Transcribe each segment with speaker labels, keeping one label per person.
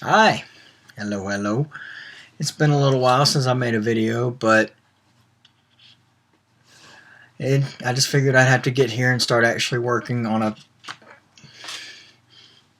Speaker 1: Hi, hello. It's been a little while since I made a video, but I just figured I'd have to get here and start actually working on a.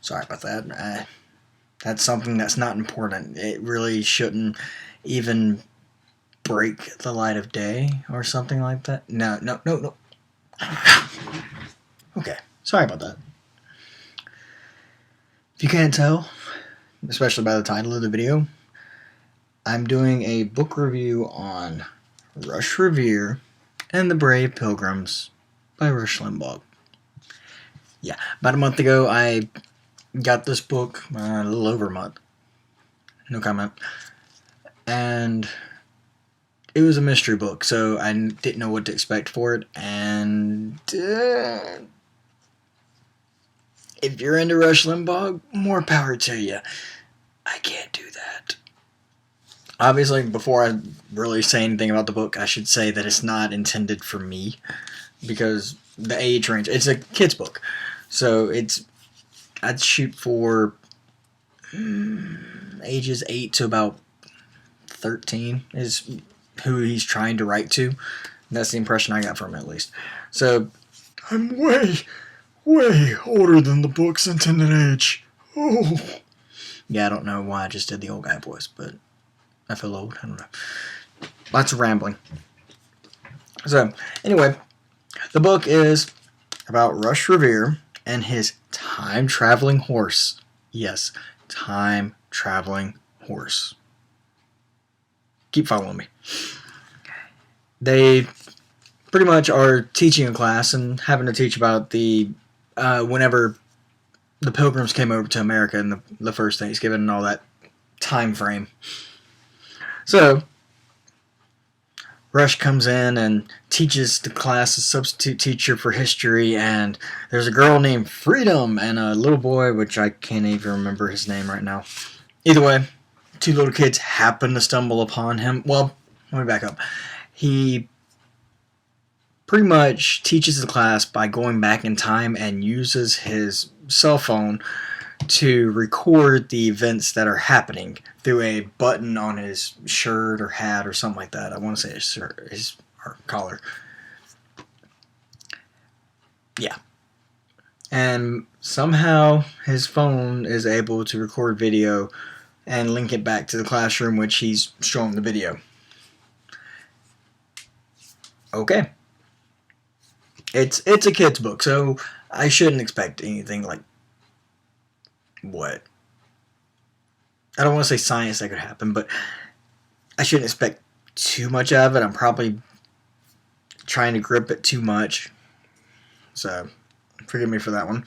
Speaker 1: Sorry about that. That's something that's not important. It really shouldn't even break the light of day or something like that. No. Okay, sorry about that. If you can't tell, especially by the title of the video, I'm doing a book review on Rush Revere and the Brave Pilgrims by Rush Limbaugh. Yeah, about a month ago I got this book, a little over a month, no comment, and it was a mystery book, so I didn't know what to expect for it, and if you're into Rush Limbaugh, more power to you. I can't do that. Obviously, before I really say anything about the book, I should say that it's not intended for me, because the age range, it's a kid's book, so I'd shoot for ages 8 to about 13 is who he's trying to write to. That's the impression I got from him, at least. So, I'm way older than the book's intended age. Oh. Yeah, I don't know why I just did the old guy voice, but I feel old. I don't know. Lots of rambling. So, anyway, the book is about Rush Revere and his time-traveling horse. Yes, time-traveling horse. Keep following me. They pretty much are teaching a class and having to teach about the whenever the Pilgrims came over to America and the first Thanksgiving and all that time frame. So Rush comes in and teaches the class a substitute teacher for history, and there's a girl named Freedom and a little boy, which I can't even remember his name right now. Either way, two little kids happen to stumble upon him. Well, let me back up. He pretty much teaches the class by going back in time and uses his cell phone to record the events that are happening through a button on his shirt or hat or something like that. I want to say his shirt, his collar. Yeah. And somehow his phone is able to record video and link it back to the classroom, which he's showing the video. Okay. It's a kid's book, so I shouldn't expect anything like what? I don't want to say science that could happen, but I shouldn't expect too much of it. I'm probably trying to grip it too much, so forgive me for that one.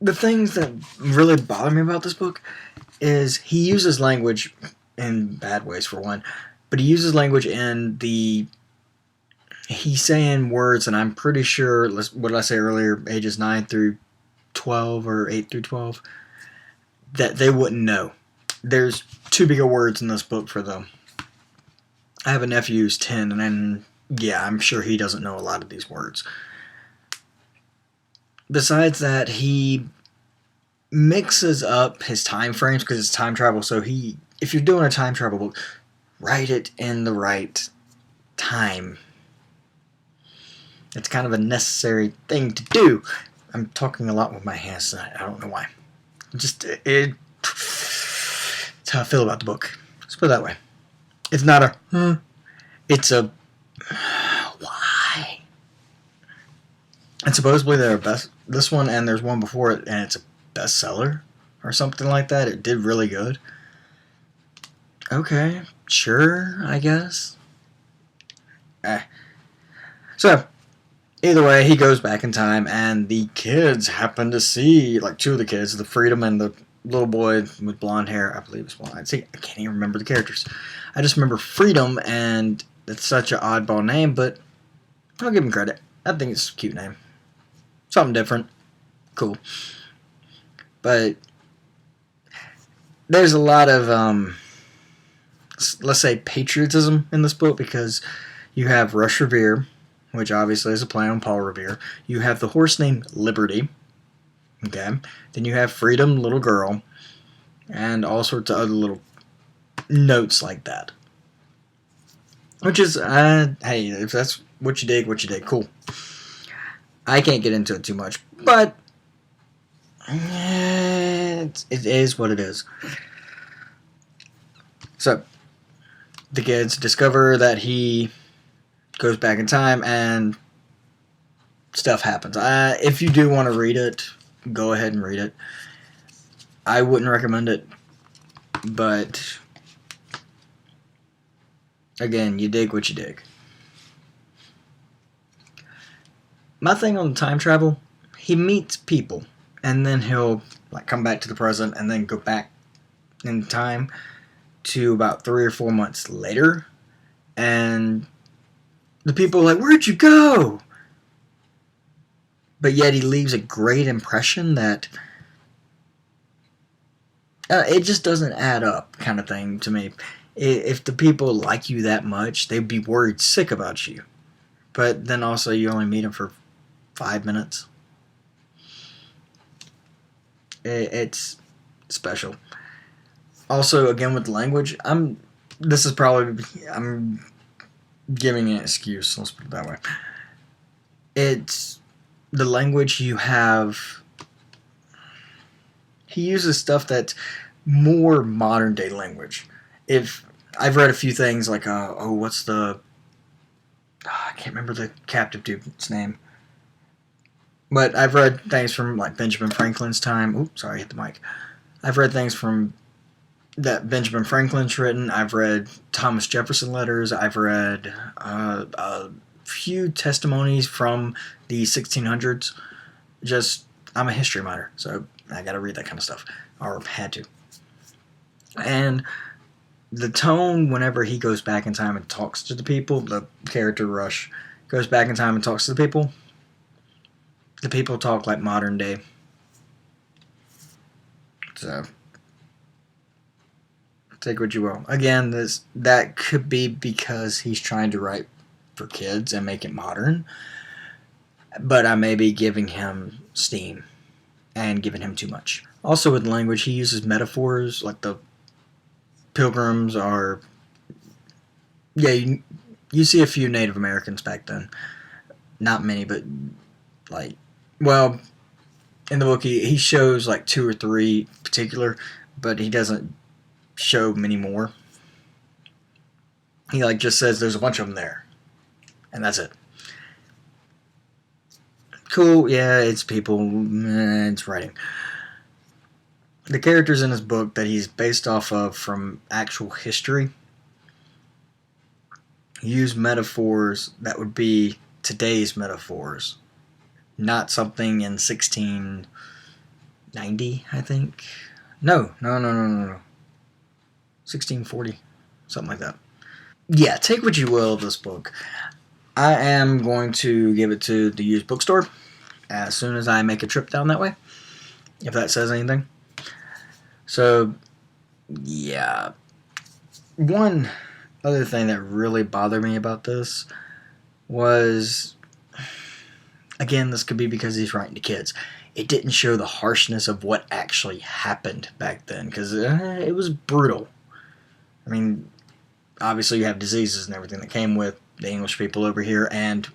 Speaker 1: The things that really bother me about this book is he uses language in bad ways, for one, but he uses language in he's saying words, and I'm pretty sure, what did I say earlier, ages 9 through 12 or 8 through 12, that they wouldn't know. There's too big of words in this book for them. I have a nephew who's 10, and yeah, I'm sure he doesn't know a lot of these words. Besides that, he mixes up his time frames because it's time travel, so if you're doing a time travel book, write it in the right time. It's kind of a necessary thing to do. I'm talking a lot with my hands tonight. I don't know why. It's how I feel about the book. Let's put it that way. It's not a it's a why. And supposedly they're this one, and there's one before it, and it's a bestseller or something like that. It did really good. Okay, sure, I guess. So, either way, he goes back in time, and the kids happen to see, like two of the kids, the Freedom and the little boy with blonde hair, I believe it's blonde. See, I can't even remember the characters. I just remember Freedom, and it's such an oddball name, but I'll give him credit. I think it's a cute name. Something different. Cool. But there's a lot of, let's say, patriotism in this book, because you have Rush Revere, which obviously is a play on Paul Revere. You have the horse named Liberty. Okay. Then you have Freedom, Little Girl, and all sorts of other little notes like that. Which is, hey, if that's what you dig, cool. I can't get into it too much, but it is what it is. So, the kids discover that he goes back in time and stuff happens. If you do want to read it, go ahead and read it. I wouldn't recommend it, but again, you dig what you dig. My thing on time travel, he meets people, and then he'll like come back to the present, and then go back in time to about 3 or 4 months later, and the people are like, "Where'd you go?" But yet he leaves a great impression that it just doesn't add up, kind of thing to me. If the people like you that much, they'd be worried sick about you. But then also, you only meet them for 5 minutes. It's special. Also, again with the language, I'm giving an excuse. Let's put it that way. It's the language you have. He uses stuff that's more modern day language. If I've read a few things like, what's the? I can't remember the captive dude's name. But I've read things from like Benjamin Franklin's time. Oops, sorry, I hit the mic. I've read things from that Benjamin Franklin's written. I've read Thomas Jefferson letters. I've read a few testimonies from the 1600s. I'm a history minor, so I got to read that kind of stuff, or had to. And the tone whenever he goes back in time and talks to the people, the character Rush goes back in time and talks to the people talk like modern day. So take what you will. Again, that could be because he's trying to write for kids and make it modern, but I may be giving him steam and giving him too much. Also with language, he uses metaphors like the Pilgrims are. Yeah, you see a few Native Americans back then. Not many, but like, well, in the book he shows like 2 or 3 particular, but he doesn't show many more. He like just says there's a bunch of them there, and that's it. Cool, yeah, it's people, it's writing. The characters in his book that he's based off of from actual history use metaphors that would be today's metaphors, not something in 1690, I think. No. 1640, something like that. Yeah, take what you will of this book. I am going to give it to the used bookstore as soon as I make a trip down that way, if that says anything. So, yeah. One other thing that really bothered me about this was, again, this could be because he's writing to kids. It didn't show the harshness of what actually happened back then, because it was brutal. I mean, obviously you have diseases and everything that came with the English people over here, and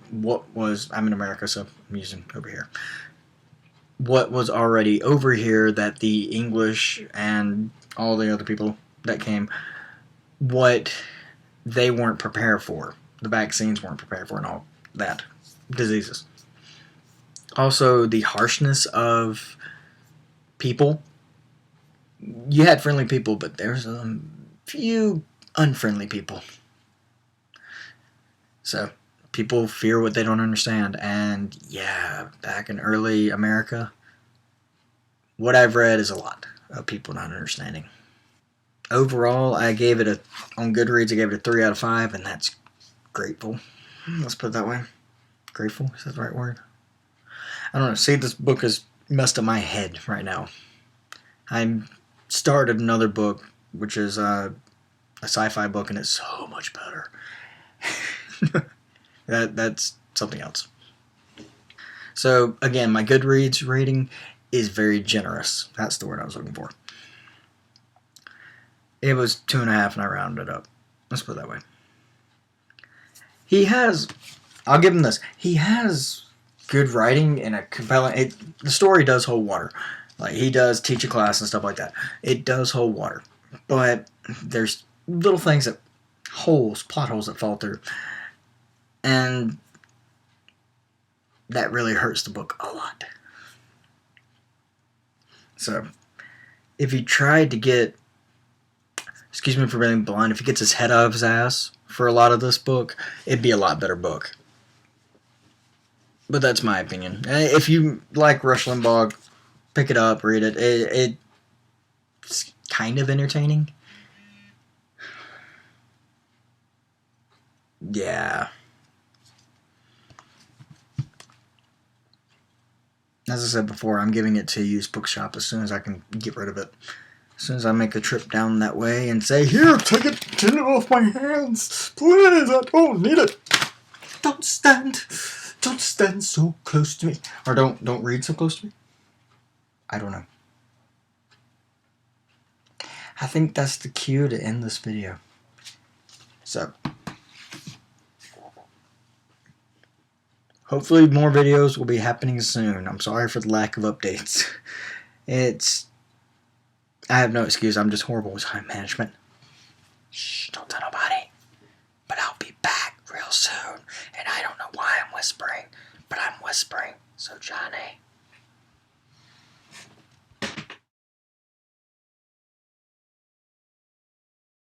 Speaker 1: I'm in America, so I'm using over here. What was already over here that the English and all the other people that came, what they weren't prepared for. The vaccines weren't prepared for, and all that. Diseases. Also, the harshness of people. You had friendly people, but there's a few unfriendly people. So, people fear what they don't understand. And yeah, back in early America, what I've read is a lot of people not understanding. Overall, on Goodreads, I gave it a 3 out of 5, and that's grateful. Let's put it that way. Grateful? Is that the right word? I don't know. See, this book has messed up my head right now. I started another book, which is a sci-fi book, and it's so much better. That's something else. So, again, my Goodreads rating is very generous. That's the word I was looking for. It was 2.5 and I rounded it up. Let's put it that way. He has, I'll give him this, he has good writing and a compelling, the story does hold water. Like, he does teach a class and stuff like that. It does hold water. But there's little things that, plot holes that fall through. And that really hurts the book a lot. So, if he tried to get, excuse me for being blunt, if he gets his head out of his ass for a lot of this book, it'd be a lot better book. But that's my opinion. If you like Rush Limbaugh, pick it up, read it. It's kind of entertaining. Yeah. As I said before, I'm giving it to a used bookshop as soon as I can get rid of it. As soon as I make a trip down that way and say, here, take it, get it off my hands. Please, I don't need it. Don't stand so close to me. Or don't read so close to me. I don't know. I think that's the cue to end this video. So, hopefully more videos will be happening soon. I'm sorry for the lack of updates. I have no excuse. I'm just horrible with time management. Shh, don't tell nobody. But I'll be back real soon. And I don't know why I'm whispering, but I'm whispering. So, Johnny.